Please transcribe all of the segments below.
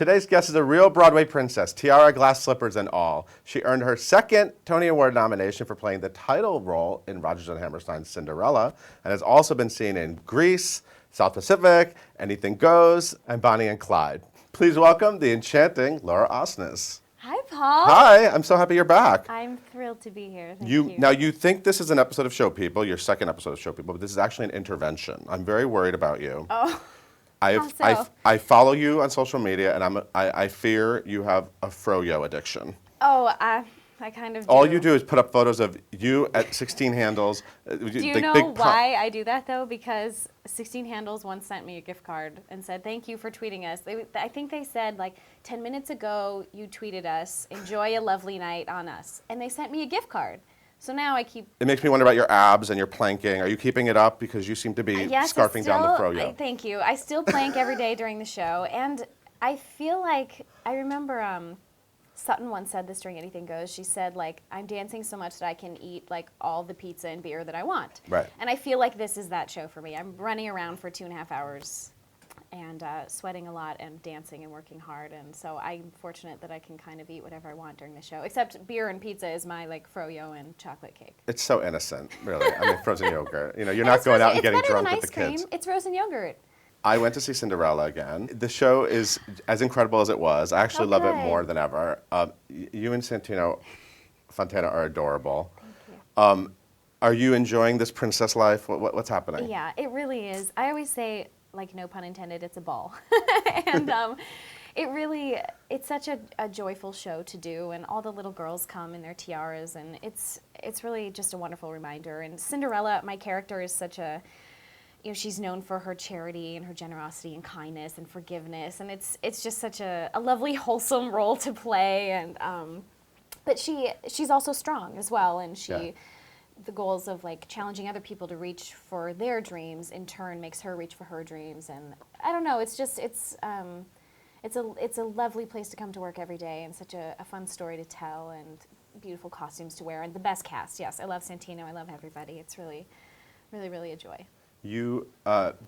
Today's guest is a real Broadway princess, tiara, glass slippers, and all. She earned her second Tony Award nomination for playing the title role in Rodgers and Hammerstein's Cinderella, and has also been seen in Grease, South Pacific, Anything Goes, and Bonnie and Clyde. Please welcome the enchanting Laura Osnes. Hi, Paul. Hi, I'm so happy you're back. I'm thrilled to be here. Thank you. Now, you think this is an episode of Show People, your second episode of Show People, but this is actually an intervention. I'm very worried about you. Oh. I follow you on social media, and I fear you have a froyo addiction. Oh, I kind of do. All you do is put up photos of you at 16 Handles. Do you know why I do that, though? Because 16 Handles once sent me a gift card and said, thank you for tweeting us. I think they said, like, 10 minutes ago, you tweeted us, enjoy a lovely night on us. And they sent me a gift card. So now I keep... It makes me wonder about your abs and your planking. Are you keeping it up? Because you seem to be scarfing down the froyo. Thank you. I still plank every day during the show. And I feel like... I remember Sutton once said this during Anything Goes. She said, like, I'm dancing so much that I can eat, like, all the pizza and beer that I want. Right. And I feel like this is that show for me. I'm running around for 2.5 hours and sweating a lot and dancing and working hard, and so I'm fortunate that I can kind of eat whatever I want during the show, except beer and pizza is my, like, froyo and chocolate cake. It's so innocent, really. I mean, frozen yogurt. You know, you're not going out and getting drunk with the kids. It's frozen yogurt. I went to see Cinderella again. The show is as incredible as it was. I actually love it more than ever. You and Santino Fontana are adorable. Thank you. Are you enjoying this princess life? What's happening? Yeah, it really is. I always say, like, no pun intended, it's a ball. And it's such a joyful show to do, and all the little girls come in their tiaras, and it's really just a wonderful reminder. And Cinderella, my character, is such a, she's known for her charity and her generosity and kindness and forgiveness, and it's just such a lovely, wholesome role to play. And but she's also strong as well, and the goals of, like, challenging other people to reach for their dreams in turn makes her reach for her dreams. And I don't know, it's a lovely place to come to work every day, and such a fun story to tell, and beautiful costumes to wear, and the best cast. Yes, I love Santino, I love everybody. It's really, really, really a joy. You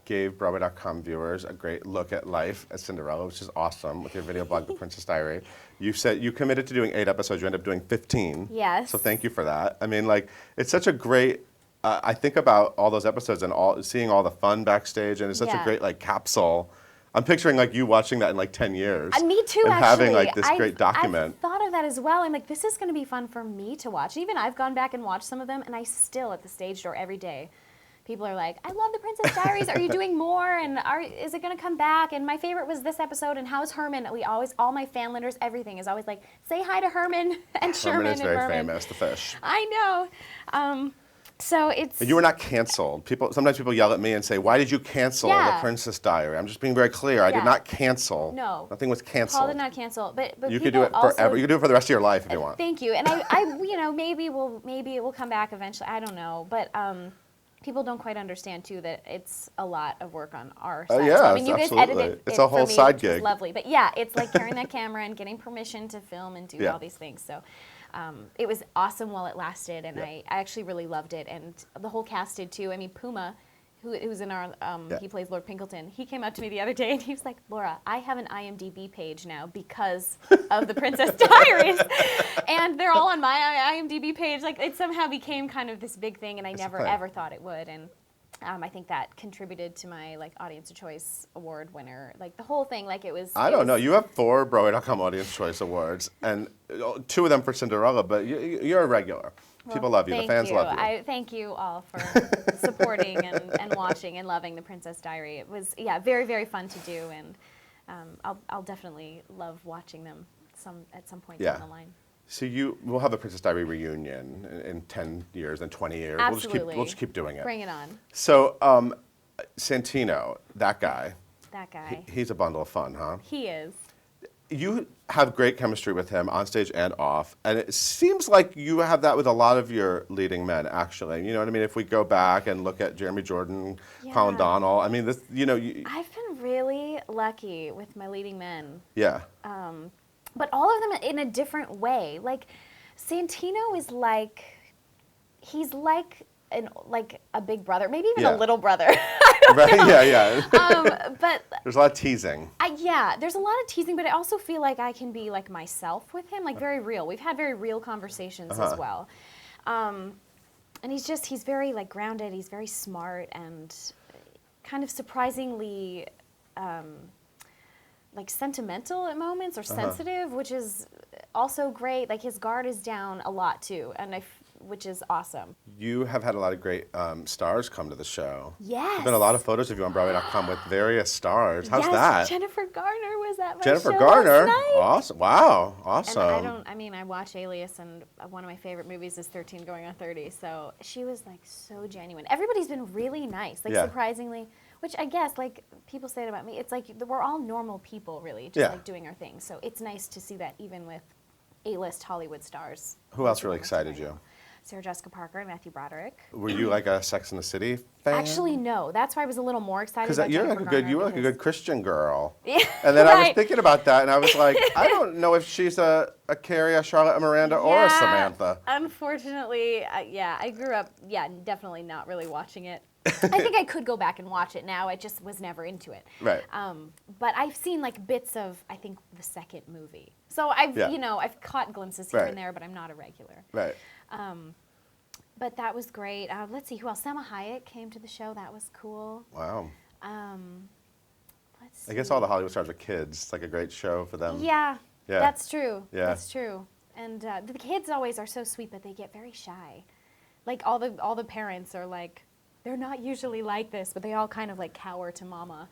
gave Broadway.com viewers a great look at life at Cinderella, which is awesome, with your video blog, The Princess Diary. You said you committed to doing 8 episodes. You ended up doing 15. Yes. So thank you for that. I mean, like, it's such a great, I think about all those episodes and seeing all the fun backstage, and it's such a great, like, capsule. I'm picturing, like, you watching that in, like, 10 years. Me too, and actually. having, like, this great document. I've thought of that as well. I'm like, this is going to be fun for me to watch. And even I've gone back and watched some of them, and I still, at the stage door every day, people are like, I love The Princess Diaries. Are you doing more? And is it going to come back? And my favorite was this episode. And how's Herman? All my fan letters, everything is always like, say hi to Herman and Sherman. Herman is very famous, the fish. I know. So it's... And you were not canceled. Sometimes people yell at me and say, why did you cancel The Princess Diary? I'm just being very clear. I did not cancel. No. Nothing was canceled. Paul did not cancel. But you could do it forever. You could do it for the rest of your life if you want. Thank you. And maybe it will come back eventually. I don't know. But people don't quite understand, too, that it's a lot of work on our side. Yeah, so, I mean, you guys edited it's a whole side gig. It's lovely. But yeah, it's like carrying that camera and getting permission to film and do all these things. So it was awesome while it lasted, and I actually really loved it. And the whole cast did, too. I mean, Puma, who's in our, he plays Lord Pinkleton, he came up to me the other day, and he was like, Laura, I have an IMDb page now because of The Princess Diaries. And they're all on my IMDb page. Like, it somehow became kind of this big thing, and I never, ever thought it would. And I think that contributed to my, like, Audience Choice Award winner. Like, the whole thing, like, it was... I don't know. You have 4 Broadway.com Audience Choice Awards, and 2 of them for Cinderella, but you're a regular. People love you. The fans love you. I thank you all for supporting and watching and loving The Princess Diary. It was, very, very fun to do, and I'll definitely love watching them at some point down the line. So we'll have the Princess Diary reunion in 10 years and 20 years. Absolutely. We'll just keep doing it. Bring it on. So Santino, that guy. That guy. He's a bundle of fun, huh? He is. You have great chemistry with him on stage and off, and it seems like you have that with a lot of your leading men, actually. You know what I mean? If we go back and look at Jeremy Jordan, Colin Donnell, I mean, I've been really lucky with my leading men. Yeah. But all of them in a different way. Like, Santino is like, he's like a big brother, maybe even a little brother. I don't Right? know. Yeah. But There's a lot of teasing. yeah, there's a lot of teasing, but I also feel like I can be like myself with him, like very real. We've had very real conversations as well. And he's very like grounded, he's very smart and kind of surprisingly like sentimental at moments or sensitive, which is also great. Like his guard is down a lot too, and which is awesome. You have had a lot of great stars come to the show. Yes. There've been a lot of photos of you on Broadway.com with various stars. How's yes, that? Jennifer Garner was at my Jennifer show Garner. last night. Awesome. Wow. Awesome. And I watch Alias, and one of my favorite movies is 13 Going on 30, so she was like so genuine. Everybody's been really nice, like surprisingly, which I guess like people say it about me, it's like we're all normal people really, just like doing our thing. So it's nice to see that even with A-list Hollywood stars. Who else really excited you? Sarah Jessica Parker and Matthew Broderick. Were you like a Sex and the City fan? Actually, no. That's why I was a little more excited. Because you were like a good Christian girl. Yeah, and then I was thinking about that, and I was like, I don't know if she's a Carrie, a Charlotte, a Miranda, or a Samantha. Unfortunately, I grew up, definitely not really watching it. I think I could go back and watch it now. I just was never into it. Right. But I've seen like bits of, I think, the second movie. So I've caught glimpses here and there, but I'm not a regular. Right. But that was great. Let's see, who else? Selma Hayek came to the show. That was cool. Wow. Let's see. I guess all the Hollywood stars are kids. It's like a great show for them. Yeah, that's true. Yeah. That's true. And the kids always are so sweet, but they get very shy. Like all the parents are like, they're not usually like this, but they all kind of like cower to mama.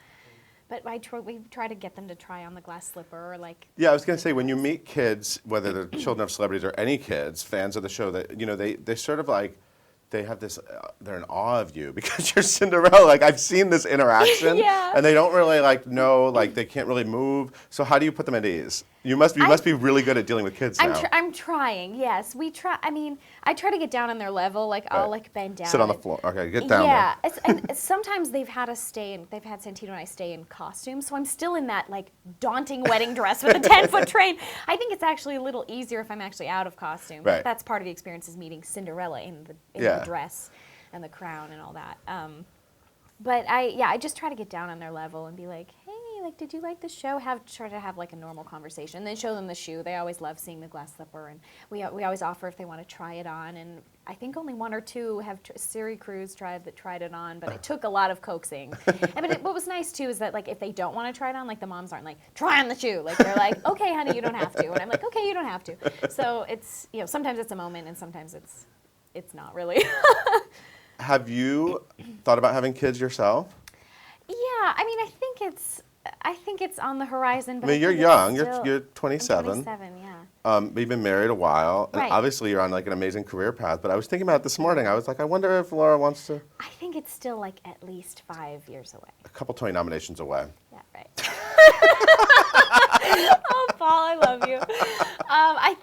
But we try to get them to try on the glass slipper or like. Yeah, I was going to say, when you meet kids, whether they're children of celebrities or any kids, fans of the show, that they sort of like, they have this, they're in awe of you because you're Cinderella. Like, I've seen this interaction, and they don't really like know, like they can't really move. So how do you put them at ease? You must be really good at dealing with kids now. I'm trying. Yes, we try. I mean, I try to get down on their level. Like I'll like bend down. Sit on the floor. Okay, get down. Yeah, and sometimes they've had Santino and I stay in costume, so I'm still in that like daunting wedding dress with a 10-foot train. I think it's actually a little easier if I'm actually out of costume. Right. That's part of the experience, is meeting Cinderella in the dress and the crown and all that. But I just try to get down on their level and be like, hey, like, did you like the show? Try to have like a normal conversation, and then show them the shoe. They always love seeing the glass slipper, and we always offer if they want to try it on. And I think only one or two have Siri Cruz tried it on, but it took a lot of coaxing. What was nice too is that like if they don't want to try it on, like the moms aren't like, try on the shoe. Like they're like, okay, honey, you don't have to, and I'm like, okay, you don't have to. So it's sometimes it's a moment, and sometimes it's not really. Have you thought about having kids yourself? Yeah, I mean, I think it's on the horizon. But I mean, you're young. You're 27. I'm 27, yeah. But you've been married a while, and obviously you're on like an amazing career path. But I was thinking about it this morning. I was like, I wonder if Laura wants to. I think it's still like at least 5 years away. A couple Tony nominations away. Yeah, right. Oh, Paul, I love you. I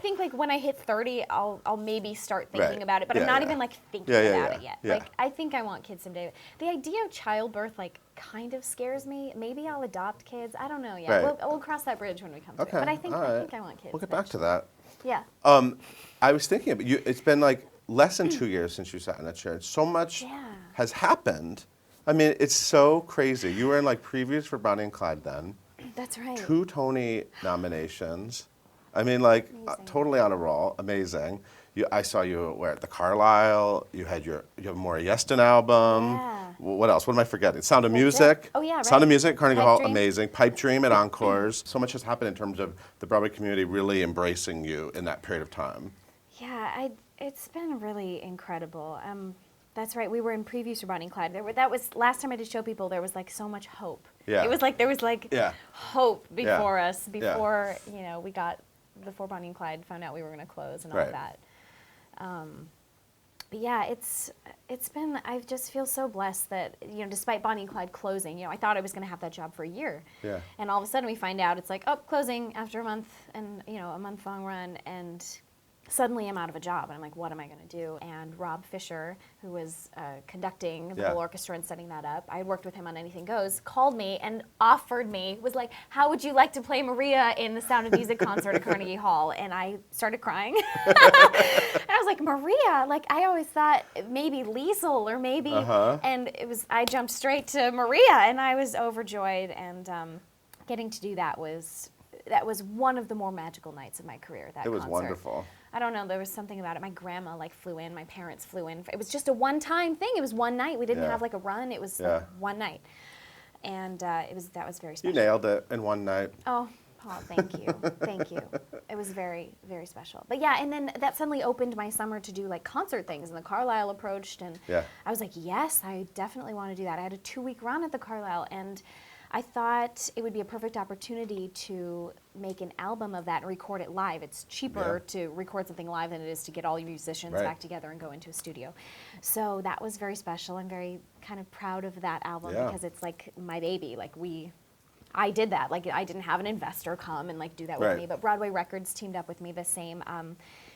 think like when I hit 30, I'll maybe start thinking about it, but I'm not even like thinking about it yet. Yeah. Like I think I want kids someday. The idea of childbirth like kind of scares me. Maybe I'll adopt kids. I don't know yet. Right. We'll cross that bridge when we come to it. But I think I want kids. We'll get back to that. Yeah. I was thinking about you. It's been like less than 2 years since you sat in that chair. So much has happened. I mean, it's so crazy. You were in like previews for Bonnie and Clyde then. That's right. 2 Tony nominations. I mean, like totally on a roll. Amazing. I saw you at the Carlisle. You have a Maura Yeston album. Yeah. What else? What am I forgetting? Sound of Music. Oh, yeah, right. Sound of Music, Carnegie Pipe Hall, Dream. amazing. Pipe Dream at Encores. So much has happened in terms of the Broadway community really embracing you in that period of time. Yeah, it's been really incredible. That's right. We were in previews for Bonnie and Clyde. That was last time I did show people. There was like so much hope. Yeah. It was like there was like hope before us. Yeah. Before Bonnie and Clyde found out we were going to close and all of that. But yeah, it's been. I just feel so blessed that despite Bonnie and Clyde closing, I thought I was going to have that job for a year. Yeah. And all of a sudden we find out it's like closing after a month and a month-long run, and suddenly I'm out of a job, and I'm like, what am I going to do? And Rob Fisher, who was conducting the Yeah. whole orchestra and setting that up, I had worked with him on Anything Goes, called me and offered me, was like, how would you like to play Maria in the Sound of Music concert at Carnegie Hall? And I started crying. And I was like, Maria? Like, I always thought maybe Liesel or maybe, and I jumped straight to Maria, and I was overjoyed, and getting to do that was one of the more magical nights of my career, that It was concert. wonderful. I don't know, there was something about it. My grandma like flew in, my parents flew in. It was just a one-time thing. It was one night. We didn't Yeah. have like a run. It was like one night. And that was very special. You nailed it in one night. Oh, Paul, thank you. Thank you. It was very, very special. But yeah, and then that suddenly opened my summer to do like concert things, and the Carlisle approached, and I was like, yes, I definitely want to do that. I had a 2-week run at the Carlisle, and I thought it would be a perfect opportunity to make an album of that and record it live. It's cheaper to record something live than it is to get all your musicians back together and go into a studio. So that was very special. I'm very kind of proud of that album because it's like my baby. Like I did that. Like I didn't have an investor come and like do that with me, but Broadway Records teamed up with me, the same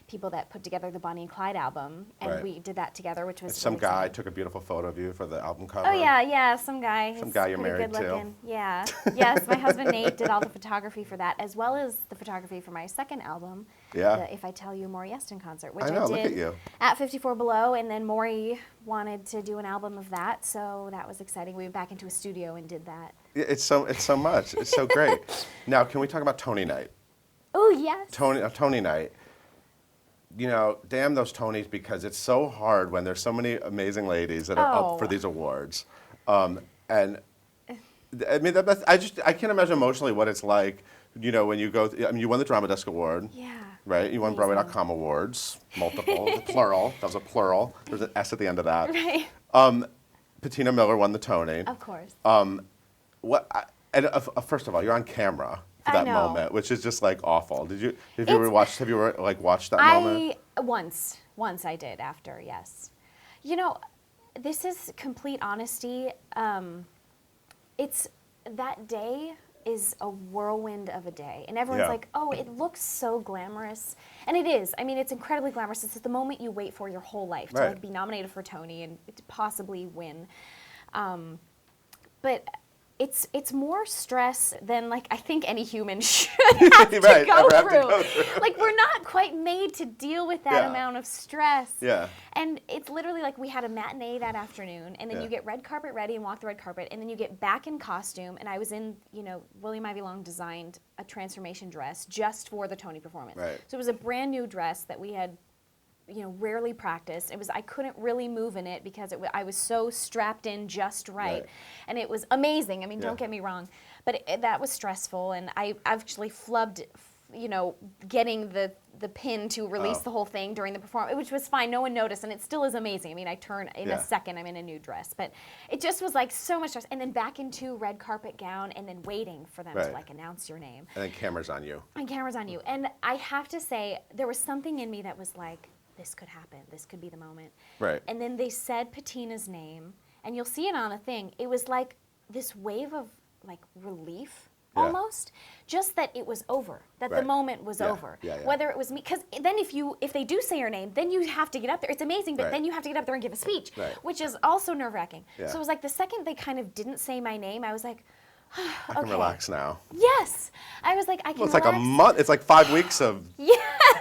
people that put together the Bonnie and Clyde album, and we did that together, which was Some really guy exciting. took a beautiful photo of you for the album cover. Oh yeah, some guy. Some He's guy you're pretty married good to. looking. Yeah, yes. My husband Nate did all the photography for that, as well as the photography for my second album, the If I Tell You Maury Yeston concert, which I know, I look at did you. at 54 Below, and then Maury wanted to do an album of that, so that was exciting. We went back into a studio and did that. It's so much. It's so great. Now, can we talk about Tony Night? Oh yes. Tony Night. You know, damn those Tonys, because it's so hard when there's so many amazing ladies that are up for these awards. And I mean, I can't imagine emotionally what it's like. You know, when you go. I mean, you won the Drama Desk Award. Yeah. Right. You won Amazing. Broadway.com awards, multiple, plural. That was a plural. There's an S at the end of that. Right. Patina Miller won the Tony. Of course. First of all, you're on camera for I that know. moment, which is just like awful. Have you ever watched that moment? Once I did after, yes. You know, this is complete honesty. It's that day is a whirlwind of a day, and everyone's like, oh, it looks so glamorous, and it is. I mean, it's incredibly glamorous. It's the moment you wait for your whole life to like be nominated for Tony and to possibly win. But it's more stress than like I think any human should have to go through. Like we're not quite made to deal with that amount of stress. Yeah. And it's literally like we had a matinee that afternoon, and then you get red carpet ready and walk the red carpet, and then you get back in costume. And I was in, William Ivy Long designed a transformation dress just for the Tony performance. Right. So it was a brand new dress that we had rarely practiced. I couldn't really move in it because I was so strapped in just right. And it was amazing. I mean, don't get me wrong, but that was stressful, and I actually flubbed, getting the pin to release the whole thing during the performance, which was fine. No one noticed, and it still is amazing. I mean, I turn in a second, I'm in a new dress, but it just was like so much stress. And then back into red carpet gown, and then waiting for them to like announce your name. And then camera's on you. And camera's on you. And I have to say, there was something in me that was like, this could happen. This could be the moment. Right. And then they said Patina's name, and you'll see it on the thing. It was like this wave of like relief almost, just that it was over, that the moment was over. Whether it was me, because then if they do say your name, then you have to get up there. It's amazing, but then you have to get up there and give a speech, which is also nerve-wracking. So it was like the second they kind of didn't say my name, I was like, I can relax now. Yes. I was like, I can It's relax. like a month. It's like 5 weeks of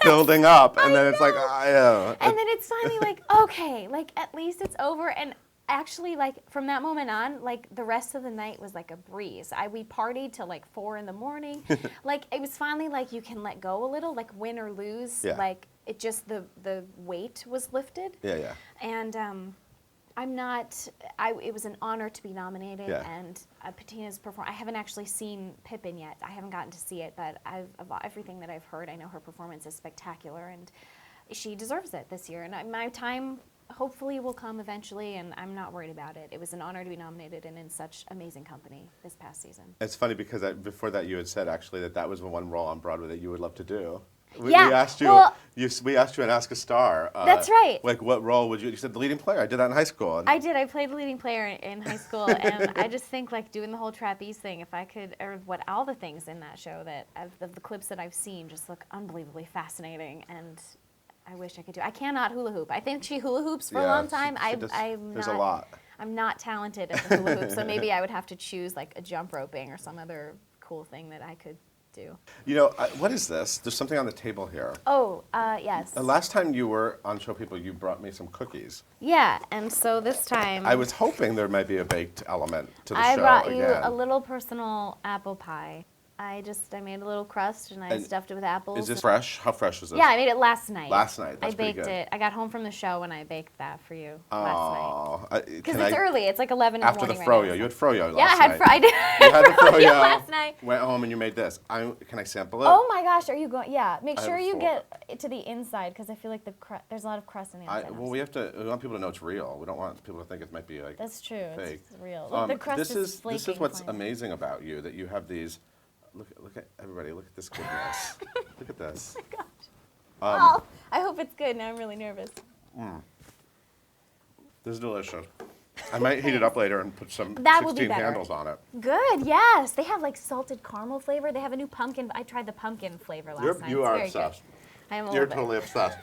building up, and then it's like, And then it's finally like, okay, like at least it's over. And actually, like from that moment on, like the rest of the night was like a breeze. We partied till like 4 a.m. Like it was finally like you can let go a little, like win or lose. Like it just the weight was lifted. And it was an honor to be nominated, and Patina's performance, I haven't actually seen Pippin yet. I haven't gotten to see it, but of everything that I've heard, I know her performance is spectacular, and she deserves it this year. And my time hopefully will come eventually, and I'm not worried about it. It was an honor to be nominated and in such amazing company this past season. It's funny because before that you had said actually that was the one role on Broadway that you would love to do. We asked you. We asked you in Ask a Star. That's right. Like, what role would you? You said the leading player. I did that in high school. I did. I played the leading player in high school, and I just think like doing the whole trapeze thing. If I could, or all the things in that show the clips that I've seen just look unbelievably fascinating, and I wish I could do. I cannot hula hoop. I think she hula hoops for a Yeah, long time. there's a lot. I'm not talented at the hula hoop, so maybe I would have to choose like a jump roping or some other cool thing that I could do. You know, what is this? There's something on the table here. Oh, yes. The last time you were on Show People, you brought me some cookies. Yeah, and so this time I was hoping there might be a baked element to the I show brought you again. a little personal apple pie. I made a little crust and I stuffed it with apples. Is this fresh? How fresh is this? Yeah, I made it last night. Last night. That's I pretty baked good. it. I got home from the show and I baked that for you last night. Oh, Because it's early. It's like 11 in the after the morning froyo. right now. You had froyo last Yeah, I night. I did. You had the froyo last night. Went home and you made this. Can I sample it? Oh my gosh, are you going? Yeah, make I sure have a you fork. get it to the inside because I feel like there's a lot of crust on the inside. Well, we want people to know it's real. We don't want people to think it might be like That's true. fake. It's real. Look, the crust this is flaking. This is what's finally. amazing about you, that you have these. Look at everybody. Look at this goodness. Look at this. Oh my gosh. Oh, I hope it's good. Now I'm really nervous. This is delicious. I might heat it up later and put some That will be 16 better. handles on it. Good. Yes, they have like salted caramel flavor. They have a new pumpkin. I tried the pumpkin flavor last night. You It's are very obsessed. Good. I am a You're little bit. totally obsessed.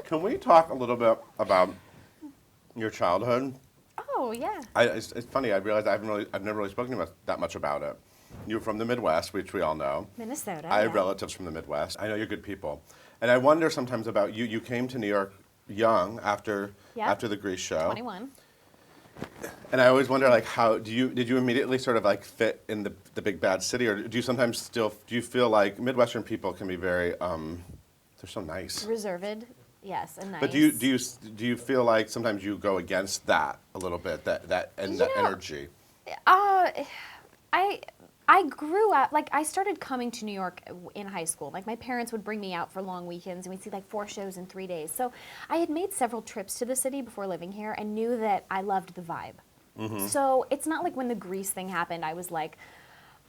Can we talk a little bit about your childhood? Oh yeah. It's funny. I realized I've never really spoken about that much about it. You're from the Midwest, which we all know. Minnesota. I have yeah. relatives from the Midwest. I know you're good people, and I wonder sometimes about you. You came to New York young after the Grease show. 21. And I always wonder, like, did you immediately sort of like fit in the big bad city, or do you sometimes do you feel like Midwestern people can be very they're so nice. Reserved. Yes, and nice. But do you feel like sometimes you go against that a little bit, that energy? I grew up, like, I started coming to New York in high school. Like, my parents would bring me out for long weekends, and we'd see, like, 4 shows in 3 days. So I had made several trips to the city before living here and knew that I loved the vibe. Mm-hmm. So it's not like when the Grease thing happened, I was like,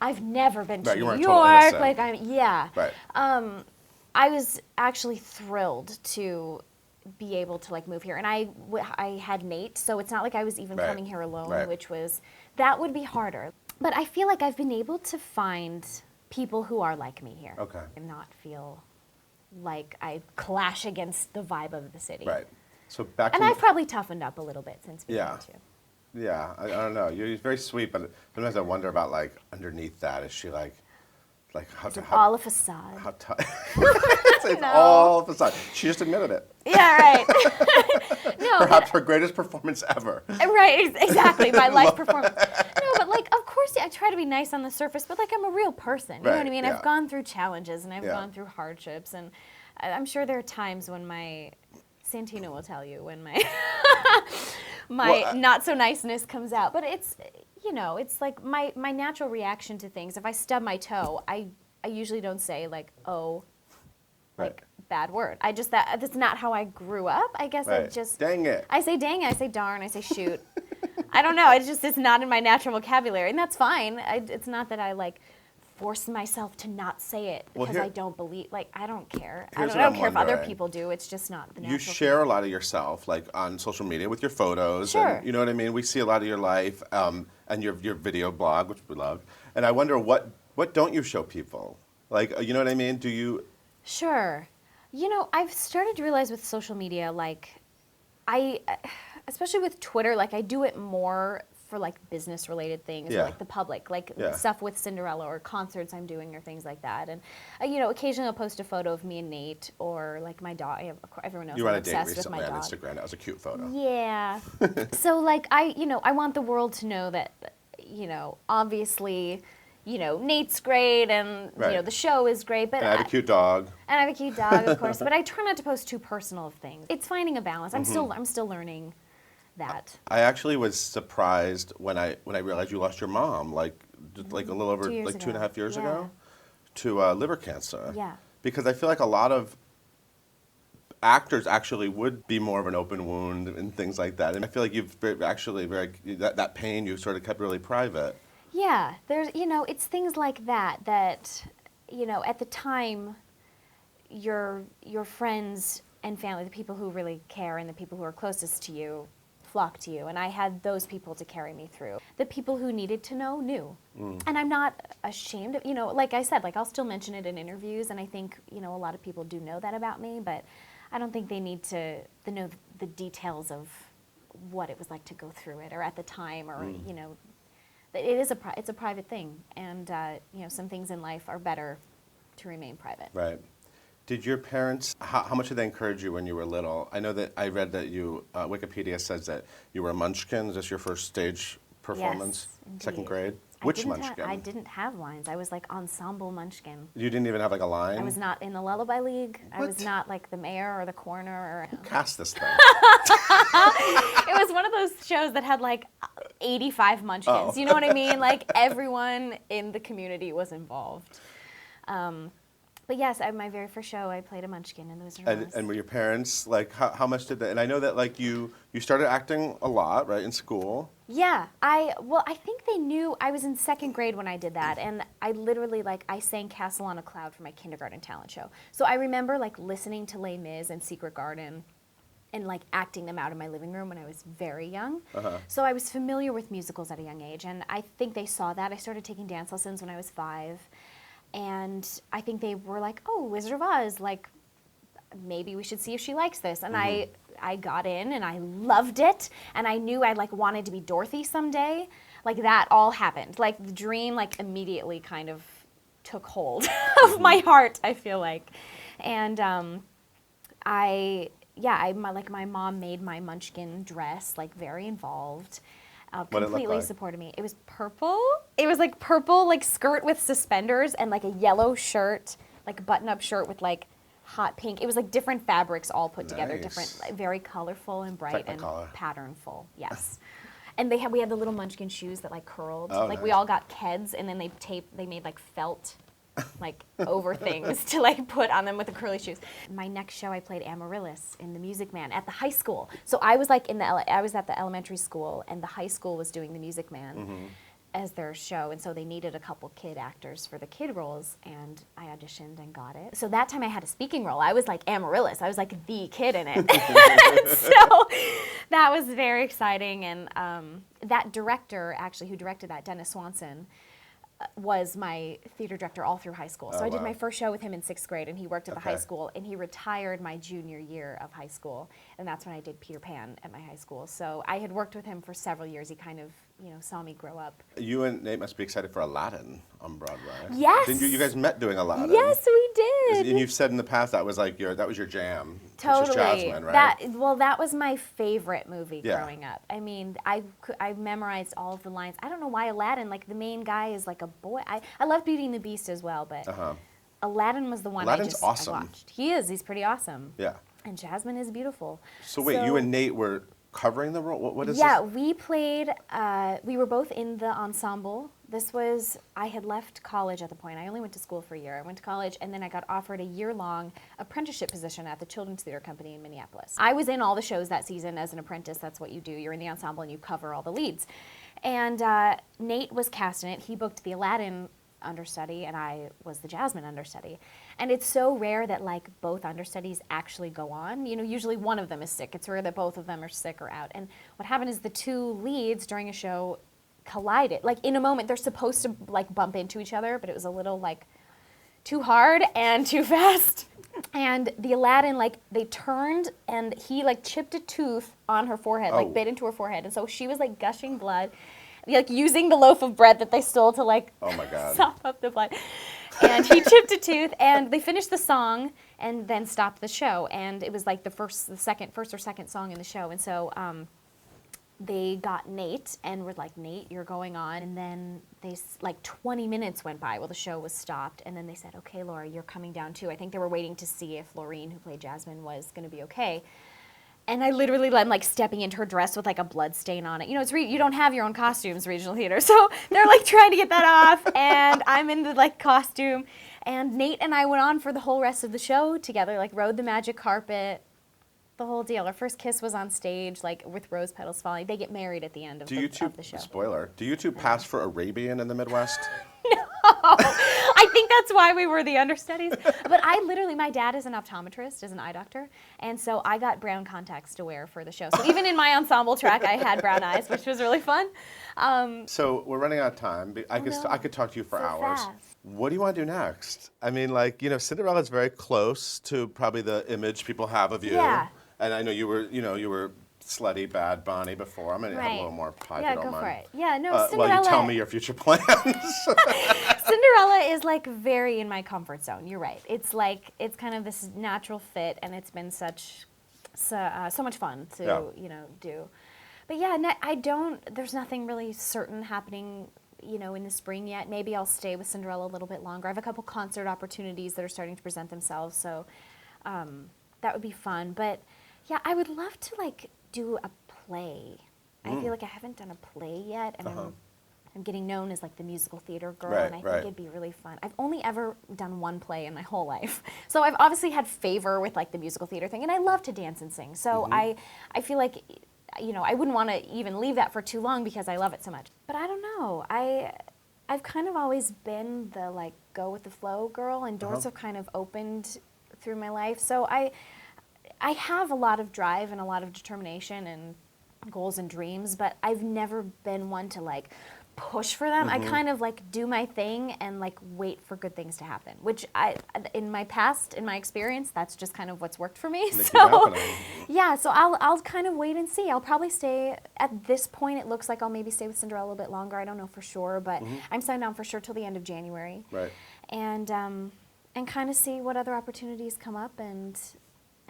I've never been to Right, you New weren't York. totally innocent. Like, yeah. Right. I was actually thrilled to be able to, like, move here. And I had Nate, so it's not like I was even Right. coming here alone, Right. which was, that would be harder. But I feel like I've been able to find people who are like me here. Okay. And not feel like I clash against the vibe of the city. Right. So back And to I've probably toughened up a little bit since being Yeah. here too. yeah. I don't know. You're very sweet, but sometimes I wonder about like underneath that. Is she like how It's all a facade. how it's all facade. She just admitted it. Yeah, right. No, Perhaps her greatest performance ever. right, exactly. My life performance. No, but like, of course, I try to be nice on the surface, but like, I'm a real person. You know what I Right, mean? yeah. I've gone through challenges and I've Yeah. gone through hardships, and I'm sure there are times when Santino will tell you when my not so niceness comes out. But it's, it's like my natural reaction to things. If I stub my toe, I usually don't say like, oh, like bad word. That's not how I grew up. I guess I Right. just Dang it. I say dang it, I say darn, I say shoot. I don't know. It's not in my natural vocabulary, and that's fine. It's not that I like force myself to not say it Well, because I don't believe. Like, I don't care. I Here's don't what I'm care if other wondering. people do. It's just not the natural. You share a lot of yourself, like on social media with your photos. Sure. And, you know what I mean? We see a lot of your life and your video blog, which we love. And I wonder what don't you show people? Like, you know what I mean? Do you? Sure. I've started to realize with social media, like, especially with Twitter, like, I do it more for, like, business-related things, Yeah. or, like, the public, like, Yeah. stuff with Cinderella or concerts I'm doing or things like that. And, occasionally I'll post a photo of me and Nate or, like, my dog. Everyone knows You were I'm on a date obsessed with my recently on dog. Instagram. That was a cute photo. Yeah. So, like, I want the world to know that, obviously, Nate's great and, Right. the show is great. But And I have a cute dog. and I have a cute dog, of course, but I try not to post too personal of things. It's finding a balance. Mm-hmm. I'm still learning that. I actually was surprised when I realized you lost your mom, like a little over 2 years like 2.5 years Yeah. ago, to liver cancer. Yeah. Because I feel like a lot of actors actually would be more of an open wound and things like that. And I feel like you've actually that pain you sort of kept really private. Yeah, there's, it's things like that, at the time, your friends and family, the people who really care and the people who are closest to you, flock to you. And I had those people to carry me through. The people who needed to know knew. And I'm not ashamed of, like I said, like, I'll still mention it in interviews, and I think, a lot of people do know that about me, but I don't think they need to know the details of what it was like to go through it, or at the time, or you know, it is it's a private thing, and you know, some things in life are better to remain private. Right. Did your parents, how much did they encourage you when you were little? I know that I read that you, Wikipedia says that you were a Munchkin. Is this your first stage performance? Yes, Second indeed. grade? Which Munchkin? I didn't have lines. I was like ensemble Munchkin. You didn't even have like a line? I was not in the Lullaby League. I was What? not like the mayor or the coroner. Or, Cast this thing. it was one of those shows that had like 85 Munchkins. Oh. You know what I mean? Like everyone in the community was involved. But yes, my very first show, I played a Munchkin in The Wizard of Oz. And were your parents, like, how much did they, and I know that, like, you started acting a lot, right, in school? Yeah, I think they knew. I was in second grade when I did that, and I literally, like, I sang Castle on a Cloud for my kindergarten talent show. So I remember, like, listening to Les Mis and Secret Garden and, like, acting them out in my living room when I was very young. So I was familiar with musicals at a young age, and I think they saw that. I started taking dance lessons when I was 5, and I think they were like, oh, Wizard of Oz, like, maybe we should see if she likes this. And I got in and I loved it, and I knew I like wanted to be Dorothy someday. Like that all happened. Like the dream like immediately kind of took hold of my heart, I feel like. And my mom made my Munchkin dress like very involved. Completely like? supported me. It was purple. It was like purple like skirt with suspenders and like a yellow shirt, like button-up shirt with like hot pink. It was like different fabrics all put together, different, like, very colorful and bright and patternful. Yes. And we had the little Munchkin shoes that like curled. Oh, like we nice. all got Keds, and then they made like felt like over things to like put on them with the curly shoes. My next show, I played Amaryllis in The Music Man at the high school. So I was like I was at the elementary school, and the high school was doing The Music Man as their show, and so they needed a couple kid actors for the kid roles, and I auditioned and got it. So that time I had a speaking role. I was like Amaryllis. I was like the kid in it. So that was very exciting, and that director actually who directed that, Dennis Swanson, was my theater director all through high school. So I did my first show with him in 6th grade, and he worked at the high school, and he retired my junior year of high school, and that's when I did Peter Pan at my high school. So I had worked with him for several years. He kind of, saw me grow up. You and Nate must be excited for Aladdin on Broadway. Yes. Didn't you guys met doing Aladdin? Yes, we did. And you've said in the past that was your jam. Totally. Which is Jasmine, right? That was my favorite movie Yeah. growing up. I mean, I memorized all of the lines. I don't know why Aladdin, like the main guy is like a boy. I love Beauty and the Beast as well, but Aladdin was the one Aladdin's I awesome. watched. He's pretty awesome. Yeah. And Jasmine is beautiful. So wait, you and Nate were covering the role? What is this? Yeah, we played, we were both in the ensemble. I had left college at the point. I only went to school for a year. I went to college, and then I got offered a year-long apprenticeship position at the Children's Theater Company in Minneapolis. I was in all the shows that season as an apprentice. That's what you do. You're in the ensemble, and you cover all the leads. And Nate was cast in it. He booked the Aladdin understudy, and I was the Jasmine understudy. And it's so rare that like both understudies actually go on. Usually one of them is sick. It's rare that both of them are sick or out. And what happened is the two leads during a show collided. Like in a moment, they're supposed to like bump into each other, but it was a little like too hard and too fast. And the Aladdin, like they turned, and he like chipped a tooth on her forehead, like bit into her forehead. And so she was like gushing blood, like using the loaf of bread that they stole to like sop up the blood. And he chipped a tooth, and they finished the song and then stopped the show. And it was like the first or second song in the show. And so they got Nate and were like, Nate, you're going on. And then like 20 minutes went by while the show was stopped. And then they said, okay, Laura, you're coming down too. I think they were waiting to see if Laureen, who played Jasmine, was going to be okay. And I literally am like stepping into her dress with like a blood stain on it. You don't have your own costumes, regional theater. So they're like trying to get that off, and I'm in the like costume. And Nate and I went on for the whole rest of the show together, like rode the magic carpet, the whole deal. Our first kiss was on stage, like with rose petals falling. They get married at the end of the show. Spoiler, do you two pass for Arabian in the Midwest? No. I think that's why we were the understudies. But my dad is an optometrist, is an eye doctor, and so I got brown contacts to wear for the show. So even in my ensemble track, I had brown eyes, which was really fun. So we're running out of time. I could talk to you for hours. Fast. what do you want to do next? I mean, like, Cinderella is very close to probably the image people have of you. Yeah. And I know you were slutty, bad Bonnie before. I'm going to have a little more pie Yeah, if you don't go mind. for it. Yeah, no, Well, Cinderella. you tell me your future plans. Cinderella is like very in my comfort zone. You're right. It's like it's kind of this natural fit, and it's been so much fun to do. But yeah, I don't. There's nothing really certain happening, in the spring yet. Maybe I'll stay with Cinderella a little bit longer. I have a couple concert opportunities that are starting to present themselves, so that would be fun. But yeah, I would love to like do a play. I feel like I haven't done a play yet, and I'm getting known as like the musical theater girl, and I think it'd be really fun. I've only ever done one play in my whole life, so I've obviously had favor with like the musical theater thing, and I love to dance and sing. So I feel like, I wouldn't want to even leave that for too long because I love it so much. But I don't know. I've kind of always been the like go with the flow girl, and doors have kind of opened through my life. So I have a lot of drive and a lot of determination and goals and dreams, but I've never been one to like push for them. I kind of like do my thing and like wait for good things to happen, which in my experience, that's just kind of what's worked for me. So yeah, so I'll kind of wait and see. I'll probably stay at this point. It looks like I'll maybe stay with Cinderella a little bit longer. I don't know for sure, but I'm signed on for sure till the end of January. Right. And kind of see what other opportunities come up and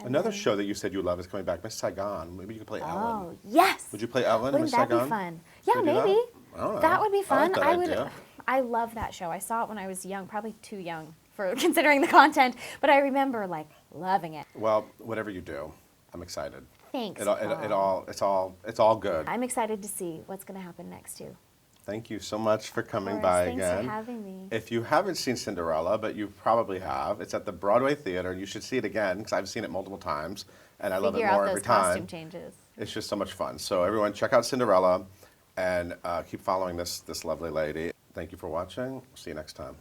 Another show that you said you love is coming back, Miss Saigon. Maybe you could play Ellen. Oh, yes. Would you play Ellen in Miss Wouldn't that Saigon? be fun? Yeah, Could you do maybe. I don't know. That would be fun. I like that idea. I love that show. I saw it when I was young, probably too young for considering the content, but I remember like loving it. Well, whatever you do, I'm excited. Thanks. It's all good. I'm excited to see what's going to happen next too. Thank you so much for coming Of course. by Thanks again. for having me. If you haven't seen Cinderella, but you probably have, it's at the Broadway Theater. You should see it again because I've seen it multiple times, and I love it more every time. Costume changes. It's just so much fun. So everyone, check out Cinderella, and keep following this lovely lady. Thank you for watching. See you next time.